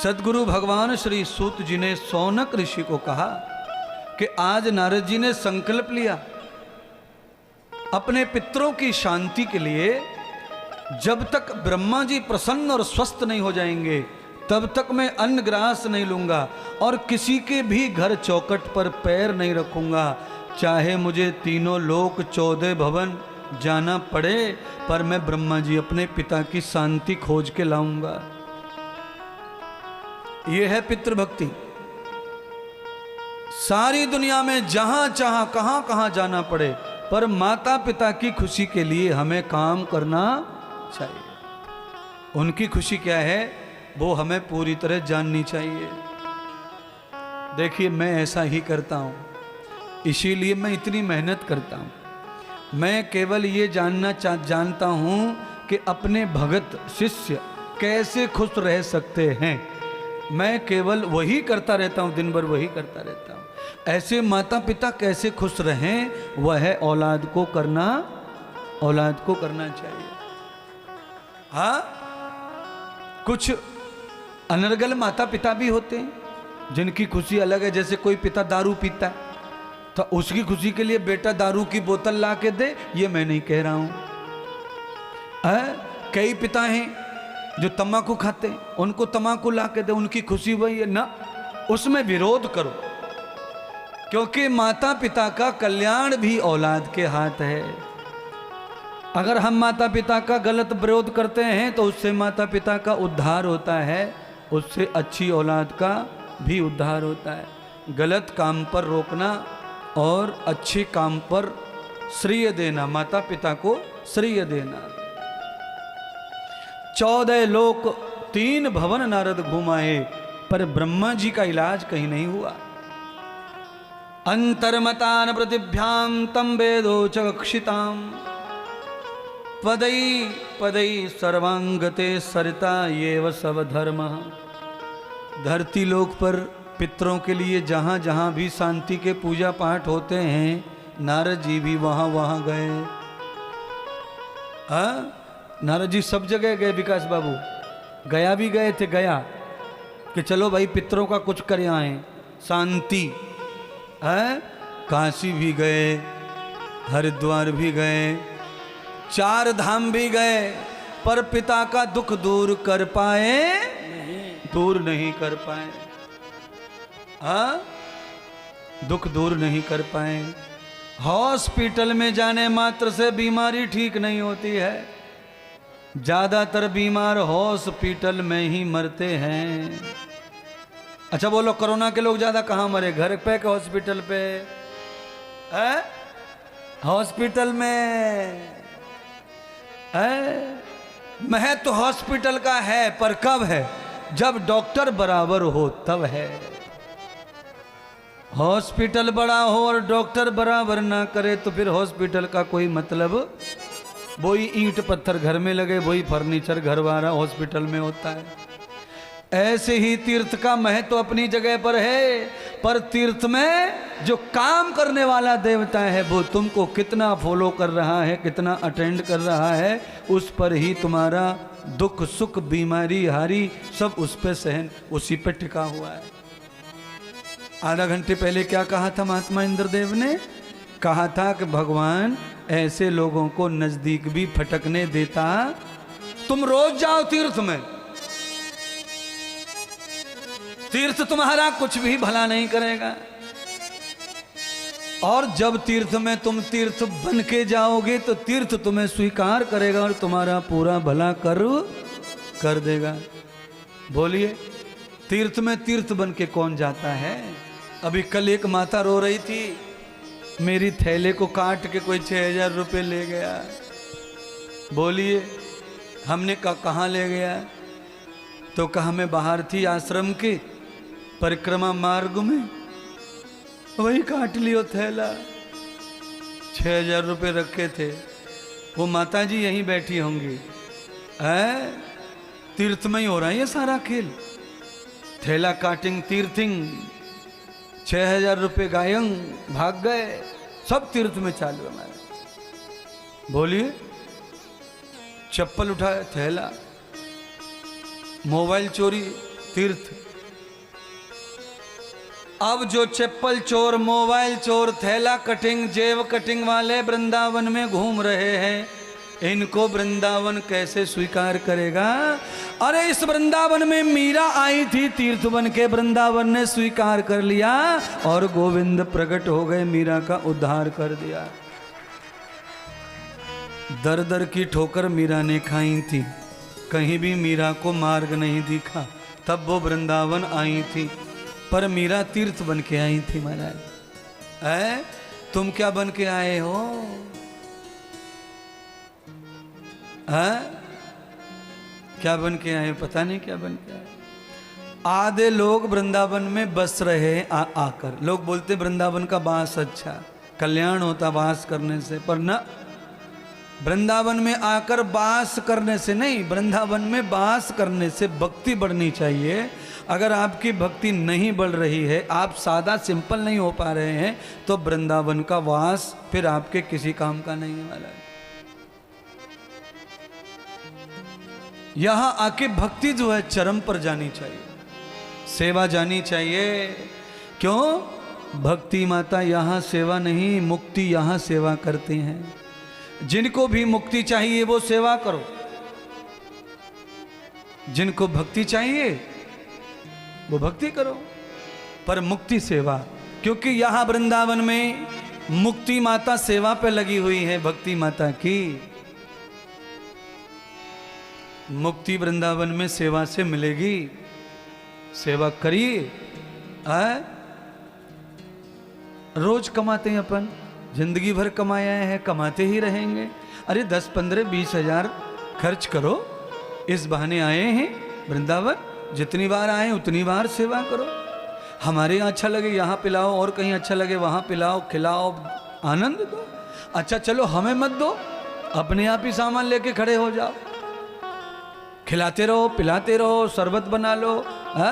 सद्गुरु भगवान श्री सूत जी ने सौनक ऋषि को कहा कि आज नारद जी ने संकल्प लिया अपने पितरों की शांति के लिए, जब तक ब्रह्मा जी प्रसन्न और स्वस्थ नहीं हो जाएंगे तब तक मैं अन्न ग्रास नहीं लूंगा और किसी के भी घर चौखट पर पैर नहीं रखूंगा, चाहे मुझे तीनों लोक 14 भवन जाना पड़े, पर मैं ब्रह्मा जी अपने पिता की शांति खोज के लाऊंगा। यह है पितृभक्ति। सारी दुनिया में जहां चाहा कहां कहां जाना पड़े, पर माता पिता की खुशी के लिए हमें काम करना चाहिए। उनकी खुशी क्या है वो हमें पूरी तरह जाननी चाहिए। देखिए मैं ऐसा ही करता हूं, इसीलिए मैं इतनी मेहनत करता हूं। मैं केवल ये जानता हूं कि अपने भगत शिष्य कैसे खुश रह सकते हैं। मैं केवल वही करता रहता हूं, दिन भर वही करता रहता हूं। ऐसे माता पिता कैसे खुश रहें, वह है औलाद को करना चाहिए। हाँ, कुछ अनर्गल माता पिता भी होते हैं जिनकी खुशी अलग है। जैसे कोई पिता दारू पीता है तो उसकी खुशी के लिए बेटा दारू की बोतल ला के दे, ये मैं नहीं कह रहा हूं। कई पिता हैं जो तम्बाकू खाते हैं, उनको तम्बाकू ला के दे, उनकी खुशी वही है ना। उसमें विरोध करो, क्योंकि माता पिता का कल्याण भी औलाद के हाथ है। अगर हम माता पिता का गलत विरोध करते हैं तो उससे माता पिता का उद्धार होता है, उससे अच्छी औलाद का भी उद्धार होता है। गलत काम पर रोकना और अच्छे काम पर श्रेय देना, माता पिता को श्रेय देना। 14 लोक 3 भवन नारद घुमाए, पर ब्रह्मा जी का इलाज कहीं नहीं हुआ। अंतर्मतान प्रतिभ्याम तम वेदो चक्षिताम पदै पदै सर्वांगते सरिता येव सब धर्म। धरती लोक पर पितरों के लिए जहाँ जहाँ भी शांति के पूजा पाठ होते हैं, नारद जी भी वहाँ वहाँ गए। नारद जी सब जगह गए। विकास बाबू गया भी गए थे, गया कि चलो भाई पितरों का कुछ कर आए, शांति है। काशी भी गए, हरिद्वार भी गए, 4 धाम भी गए, पर पिता का दुख दूर कर पाए? दूर नहीं कर पाए। हाँ, दुख दूर नहीं कर पाए। हॉस्पिटल में जाने मात्र से बीमारी ठीक नहीं होती है। ज्यादातर बीमार हॉस्पिटल में ही मरते हैं। अच्छा बोलो, कोरोना के लोग ज्यादा कहाँ मरे, घर पे के हॉस्पिटल पे? हॉस्पिटल में महत्व हॉस्पिटल का है, पर कब है? जब डॉक्टर बराबर हो तब है। हॉस्पिटल बड़ा हो और डॉक्टर बराबर ना करे तो फिर हॉस्पिटल का कोई मतलब। वही ईंट पत्थर घर में लगे, वही फर्नीचर घर वाला हॉस्पिटल में होता है। ऐसे ही तीर्थ का महत्व अपनी जगह पर है, पर तीर्थ में जो काम करने वाला देवता है वो तुमको कितना फॉलो कर रहा है, कितना अटेंड कर रहा है, उस पर ही तुम्हारा दुख सुख बीमारी हारी सब उस पे सहन, उसी पे टिका हुआ है। आधा घंटे पहले क्या कहा था महात्मा इंद्रदेव ने? कहा था कि भगवान ऐसे लोगों को नजदीक भी फटकने देता। तुम रोज जाओ तीर्थ में, तीर्थ तुम्हारा कुछ भी भला नहीं करेगा। और जब तीर्थ में तुम तीर्थ बन के जाओगे तो तीर्थ तुम्हें स्वीकार करेगा और तुम्हारा पूरा भला कर देगा। बोलिए, तीर्थ में तीर्थ बन के कौन जाता है? अभी कल एक माता रो रही थी, मेरी थैले को काट के कोई 6000 रुपये ले गया। बोलिए, हमने कहा कहाँ ले गया? तो कहा मैं बाहर थी आश्रम के परिक्रमा मार्ग में, वही काट लियो थैला। 6000 रुपये रखे थे। वो माता जी यहीं बैठी होंगी। तीर्थ में ही हो रहा है ये सारा खेल। थैला काटिंग तीर्थिंग, 6000 रुपये गायंग, भाग गए। सब तीर्थ में चालू हमारे। बोलिए, चप्पल उठाए थैला, मोबाइल चोरी, तीर्थ। अब जो चप्पल चोर, मोबाइल चोर, थैला कटिंग, जेब कटिंग वाले वृंदावन में घूम रहे हैं, इनको वृंदावन कैसे स्वीकार करेगा? अरे इस वृंदावन में मीरा आई थी, तीर्थ बन के वृंदावन ने स्वीकार कर लिया और गोविंद प्रकट हो गए, मीरा का उद्धार कर दिया। दर दर की ठोकर मीरा ने खाई थी, कहीं भी मीरा को मार्ग नहीं दिखा, तब वो वृंदावन आई थी। पर मीरा तीर्थ बन के आई थी महाराज। तुम क्या बन के आए हो? क्या बन के आए? पता नहीं क्या बन के आए। आधे लोग वृंदावन में बस रहे आकर। लोग बोलते वृंदावन का वास अच्छा, कल्याण होता वास करने से, पर न, वृंदावन में आकर वास करने से नहीं, वृंदावन में वास करने से भक्ति बढ़नी चाहिए। अगर आपकी भक्ति नहीं बढ़ रही है, आप सादा सिंपल नहीं हो पा रहे हैं, तो वृंदावन का वास फिर आपके किसी काम का नहीं है वाला। यहां आके भक्ति जो है चरम पर जानी चाहिए, सेवा जानी चाहिए। क्यों? भक्ति माता यहां सेवा नहीं, मुक्ति यहां सेवा करती हैं। जिनको भी मुक्ति चाहिए वो सेवा करो, जिनको भक्ति चाहिए वो भक्ति करो, पर मुक्ति सेवा। क्योंकि यहां वृंदावन में मुक्ति माता सेवा पे लगी हुई है, भक्ति माता की। मुक्ति वृंदावन में सेवा से मिलेगी, सेवा करिए। रोज कमाते हैं अपन, जिंदगी भर कमाया है, कमाते ही रहेंगे। अरे 10, 15, 20 हजार खर्च करो, इस बहाने आए हैं वृंदावन, जितनी बार आए उतनी बार सेवा करो। हमारे यहाँ अच्छा लगे यहाँ पिलाओ, और कहीं अच्छा लगे वहाँ पिलाओ, खिलाओ, आनंद दो। अच्छा चलो हमें मत दो, अपने आप ही सामान लेके खड़े हो जाओ, खिलाते रहो, पिलाते रहो, शरबत बना लो,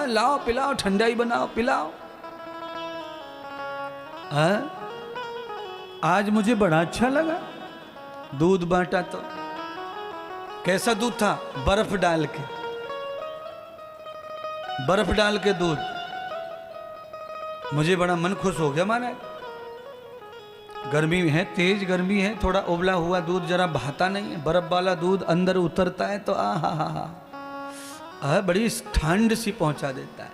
लाओ पिलाओ, ठंडाई बनाओ पिलाओ। आज मुझे बड़ा अच्छा लगा, दूध बांटा तो कैसा दूध था? बर्फ डाल के, बर्फ डाल के दूध। मुझे बड़ा मन खुश हो गया महाराज। गर्मी है, तेज गर्मी है, थोड़ा उबला हुआ दूध जरा भाता नहीं है, बर्फ वाला दूध अंदर उतरता है तो आ हा बड़ी ठंड सी पहुंचा देता है।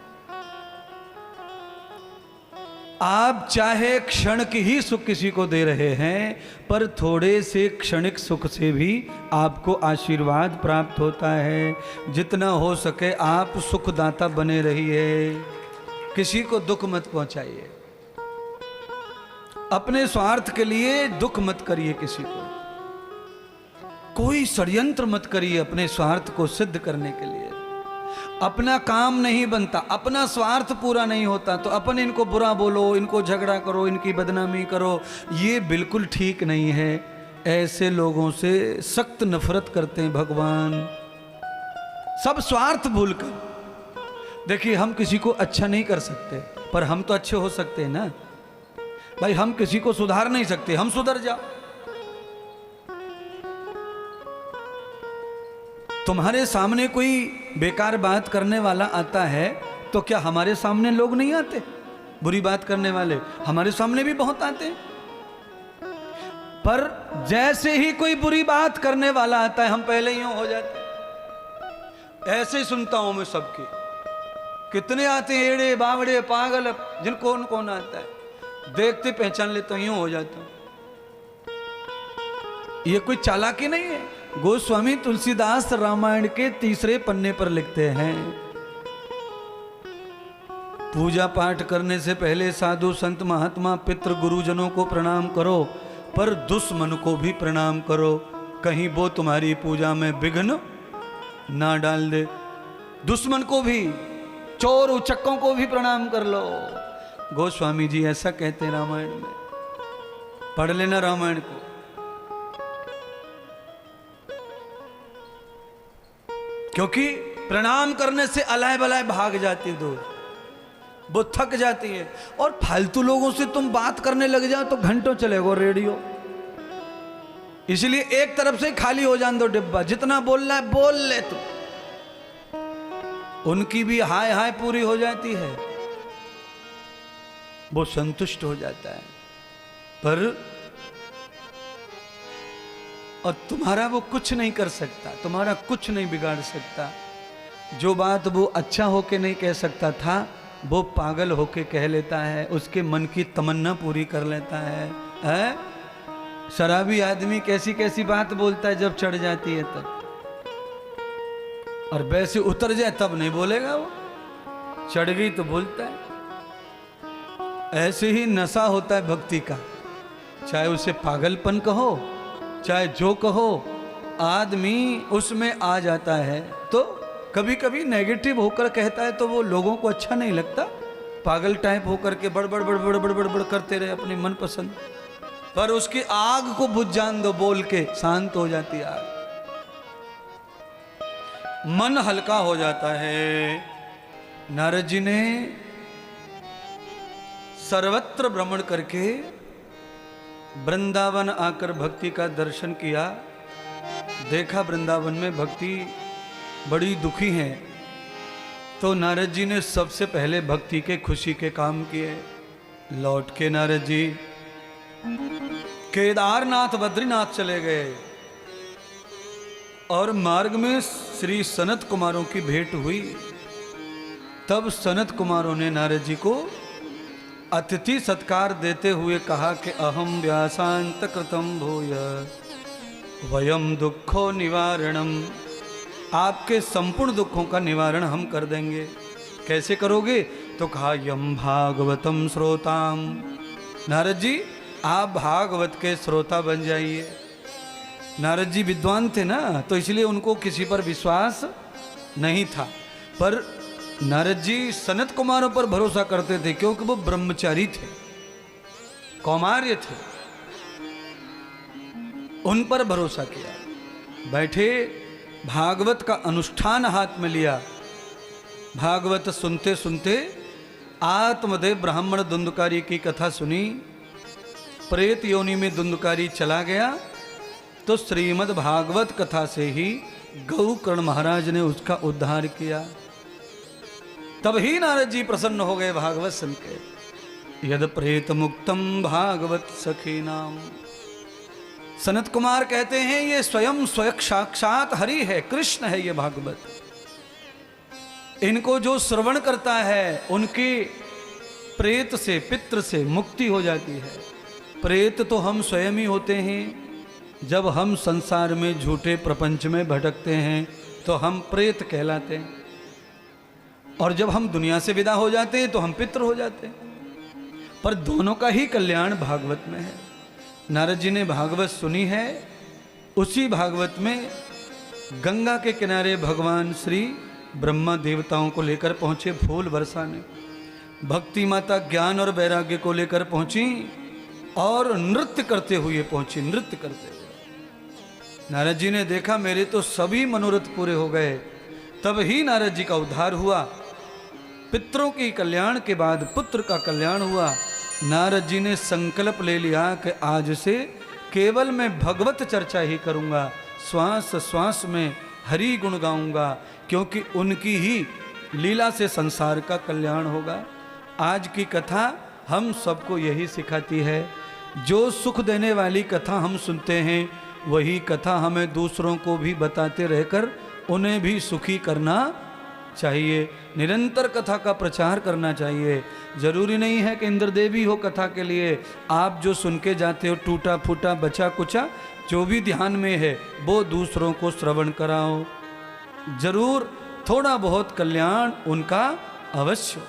आप चाहे क्षण की ही सुख किसी को दे रहे हैं, पर थोड़े से क्षणिक सुख से भी आपको आशीर्वाद प्राप्त होता है। जितना हो सके आप सुखदाता बने रहिए, किसी को दुख मत पहुंचाइए, अपने स्वार्थ के लिए दुख मत करिए किसी को, कोई षड्यंत्र मत करिए अपने स्वार्थ को सिद्ध करने के लिए। अपना काम नहीं बनता, अपना स्वार्थ पूरा नहीं होता तो अपन इनको बुरा बोलो, इनको झगड़ा करो, इनकी बदनामी करो, ये बिल्कुल ठीक नहीं है। ऐसे लोगों से सख्त नफरत करते हैं भगवान, सब स्वार्थ भूलकर। देखिए हम किसी को अच्छा नहीं कर सकते, पर हम तो अच्छे हो सकते हैं ना भाई। हम किसी को सुधार नहीं सकते, हम सुधर जाओ। तुम्हारे सामने कोई बेकार बात करने वाला आता है तो क्या हमारे सामने लोग नहीं आते? बुरी बात करने वाले हमारे सामने भी बहुत आते हैं। पर जैसे ही कोई बुरी बात करने वाला आता है, हम पहले ही हो जाते। ऐसे ही सुनता हूं मैं सबकी, कितने आते हैं एड़े बावड़े पागल, जिनको कौन आता है, देखते पहचान लेता हूं, यूं हो जाता हूं। ये कोई चालाकी नहीं है। गोस्वामी तुलसीदास रामायण के 3 पन्ने पर लिखते हैं, पूजा पाठ करने से पहले साधु संत महात्मा पितृ गुरुजनों को प्रणाम करो, पर दुश्मन को भी प्रणाम करो, कहीं वो तुम्हारी पूजा में विघ्न ना डाल दे। दुश्मन को भी, चोर उचक्कों को भी प्रणाम कर लो। गोस्वामी जी ऐसा कहते हैं रामायण में, पढ़ लेना रामायण को। क्योंकि प्रणाम करने से अलाय बलाय भाग जाती है दूर, वो थक जाती है। और फालतू लोगों से तुम बात करने लग जाओ तो घंटों चलेगा रेडियो। इसलिए एक तरफ से खाली हो जाने दो डिब्बा, जितना बोलना है बोल ले तू। उनकी भी हाय हाय पूरी हो जाती है, वो संतुष्ट हो जाता है। पर और तुम्हारा वो कुछ नहीं कर सकता, तुम्हारा कुछ नहीं बिगाड़ सकता। जो बात वो अच्छा होके नहीं कह सकता था, वो पागल होके कह लेता है, उसके मन की तमन्ना पूरी कर लेता है? शराबी आदमी कैसी कैसी बात बोलता है जब चढ़ जाती है तब, और वैसे उतर जाए तब नहीं बोलेगा वो, चढ़ गई तो बोलता है। ऐसे ही नशा होता है भक्ति का, चाहे उसे पागलपन कहो चाहे जो कहो, आदमी उसमें आ जाता है। तो कभी कभी नेगेटिव होकर कहता है तो वो लोगों को अच्छा नहीं लगता, पागल टाइप होकर के बड़बड़ बड़बड़ बड़बड़ बड़ करते रहे अपनी मनपसंद, पर उसकी आग को बुझ जान दो, बोल के शांत हो जाती है आग, मन हल्का हो जाता है। नारद जी ने सर्वत्र भ्रमण करके वृंदावन आकर भक्ति का दर्शन किया, देखा वृंदावन में भक्ति बड़ी दुखी है। तो नारद जी ने सबसे पहले भक्ति के खुशी के काम किए। लौट के नारद जी केदारनाथ बद्रीनाथ चले गए, और मार्ग में श्री सनत कुमारों की भेंट हुई। तब सनत कुमारों ने नारद जी को अतिथि सत्कार देते हुए कहा कि अहम व्यासांत कृतम भूय वयम दुखो निवारणम, आपके संपूर्ण दुखों का निवारण हम कर देंगे। कैसे करोगे? तो कहा यम भागवतम श्रोताम, नारद जी आप भागवत के श्रोता बन जाइए। नारद जी विद्वान थे ना, तो इसलिए उनको किसी पर विश्वास नहीं था, पर नारद जी सनत कुमारों पर भरोसा करते थे, क्योंकि वो ब्रह्मचारी थे, कौमार्य थे, उन पर भरोसा किया। बैठे भागवत का अनुष्ठान हाथ में लिया, भागवत सुनते सुनते आत्मदेव ब्राह्मण धुंधकारी की कथा सुनी। प्रेत योनि में धुंधकारी चला गया, तो श्रीमद् भागवत कथा से ही गौकर्ण महाराज ने उसका उद्धार किया। तब ही नारद जी प्रसन्न हो गए भागवत सुन के। यद प्रेत मुक्तम भागवत सखी नाम, सनत कुमार कहते हैं ये स्वयं साक्षात हरि है, कृष्ण है ये भागवत। इनको जो श्रवण करता है उनकी प्रेत से पितृ से मुक्ति हो जाती है। प्रेत तो हम स्वयं ही होते हैं, जब हम संसार में झूठे प्रपंच में भटकते हैं तो हम प्रेत कहलाते हैं, और जब हम दुनिया से विदा हो जाते हैं तो हम पितृ हो जाते हैं। पर दोनों का ही कल्याण भागवत में है। नारद जी ने भागवत सुनी है, उसी भागवत में गंगा के किनारे भगवान श्री ब्रह्मा देवताओं को लेकर पहुंचे फूल बरसाने। भक्ति माता ज्ञान और वैराग्य को लेकर पहुंची और नृत्य करते हुए पहुंची, नृत्य करते हुए। नारद जी ने देखा मेरे तो सभी मनोरथ पूरे हो गए। तब ही नारद जी का उद्धार हुआ। पितरों के कल्याण के बाद पुत्र का कल्याण हुआ। नारद जी ने संकल्प ले लिया कि आज से केवल मैं भगवत चर्चा ही करूंगा, श्वास श्वास में हरि गुण गाऊंगा, क्योंकि उनकी ही लीला से संसार का कल्याण होगा। आज की कथा हम सबको यही सिखाती है। जो सुख देने वाली कथा हम सुनते हैं, वही कथा हमें दूसरों को भी बताते रहकर उन्हें भी सुखी करना चाहिए। निरंतर कथा का प्रचार करना चाहिए। जरूरी नहीं है कि इंद्रदेवी हो कथा के लिए। आप जो सुन के जाते हो टूटा फूटा बचा कुचा, जो भी ध्यान में है वो दूसरों को श्रवण कराओ। जरूर थोड़ा बहुत कल्याण उनका अवश्य।